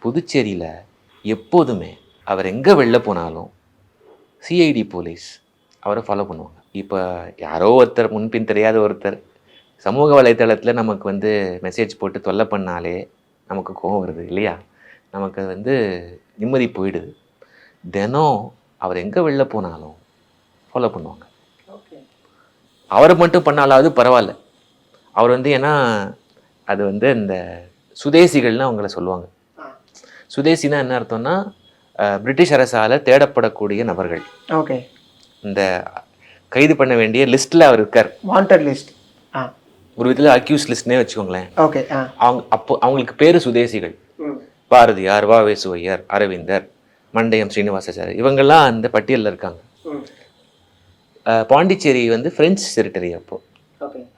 புதுச்சேரியில் எப்போதுமே அவர் எங்கே வெளில போனாலும் சிஐடி போலீஸ் அவரை ஃபாலோ பண்ணுவாங்க. இப்போ யாரோ ஒருத்தர் முன்பின் தெரியாத ஒருத்தர் சமூக வலைத்தளத்தில் நமக்கு வந்து மெசேஜ் போட்டு தொல்லை பண்ணாலே நமக்கு கோவம் வருது இல்லையா? நமக்கு வந்து நிம்மதி போயிடுது. தினம் அவர் எங்கே வெளில போனாலும் ஃபாலோ பண்ணுவாங்க. அவரை மட்டும் பண்ணாலாவது பரவாயில்ல. அவர் வந்து ஏன்னா அது வந்து இந்த சுதேசிகள்னு அவங்கள சொல்லுவாங்க. சுதேசினா என்ன அர்த்தம்னா பிரிட்டிஷ் அரசால் தேடப்படக்கூடிய நபர்கள். ஓகே. இந்த கைது பண்ண வேண்டிய லிஸ்ட்டில் அவர் இருக்கார். Wanted list. ஒரு விதத்தில் அக்யூஸ் லிஸ்ட்னே வச்சுக்கோங்களேன். ஓகே. அவங்களுக்கு பேர் சுதேசிகள். பாரதியார், வ.வே.சு.ஐயர், அரவிந்தர், மண்டையம் ஸ்ரீனிவாசாச்சாரி இவங்கெல்லாம் அந்த பட்டியலில் இருக்காங்க. பாண்டிச்சேரி வந்து பிரெஞ்சு டெரிட்டரி அப்போ.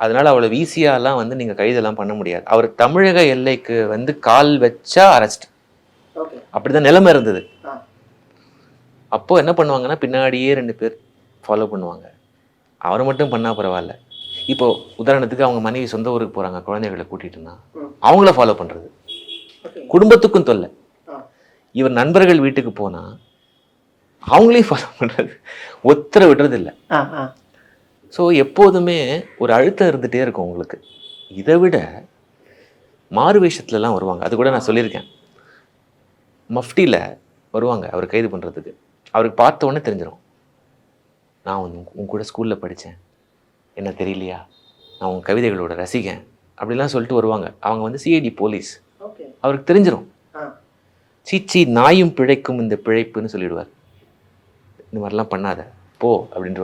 அதனால அவ்வளோ ஈஸியாலாம் வந்து நீங்கள் கைதெல்லாம் பண்ண முடியாது. அவர் தமிழக எல்லைக்கு வந்து கால் வச்சா அரெஸ்ட். அப்படிதான் நிலைமை இருந்தது. அப்போ என்ன பண்ணுவாங்கன்னா பின்னாடியே 2 பேர் ஃபாலோ பண்ணுவாங்க. அவரை மட்டும் பண்ணா பரவாயில்ல. இப்போ உதாரணத்துக்கு அவங்க மனைவி சொந்த ஊருக்கு போறாங்க குழந்தைகளை கூட்டிட்டுனா அவங்கள ஃபாலோ பண்றது, குடும்பத்துக்கும் தொல்லை. இவர் நண்பர்கள் வீட்டுக்கு போனா அவங்களையும் ஃபாலோ பண்றது, ஒத்தரை விடுறது இல்லை. ஸோ எப்போதுமே ஒரு அழுத்தம் இருந்துகிட்டே இருக்கும் உங்களுக்கு. இதை விட மாறு வேஷத்துலலாம் வருவாங்க. அது கூட நான் சொல்லியிருக்கேன். மஃப்டியில் வருவாங்க அவர் கைது பண்ணுறதுக்கு. அவருக்கு பார்த்த உடனே தெரிஞ்சிடும், நான் உன் கூட ஸ்கூலில் படித்தேன், என்ன தெரியலையா, நான் உன் கவிதைகளோட ரசிகன் அப்படிலாம் சொல்லிட்டு வருவாங்க. அவங்க வந்து சிஐடி போலீஸ். அவருக்கு தெரிஞ்சிடும். சீச்சி நாயும் பிழைக்கும் இந்த பிழைப்புன்னு சொல்லிடுவார். இந்த மாதிரிலாம் பண்ணாத போ அப்படின்ற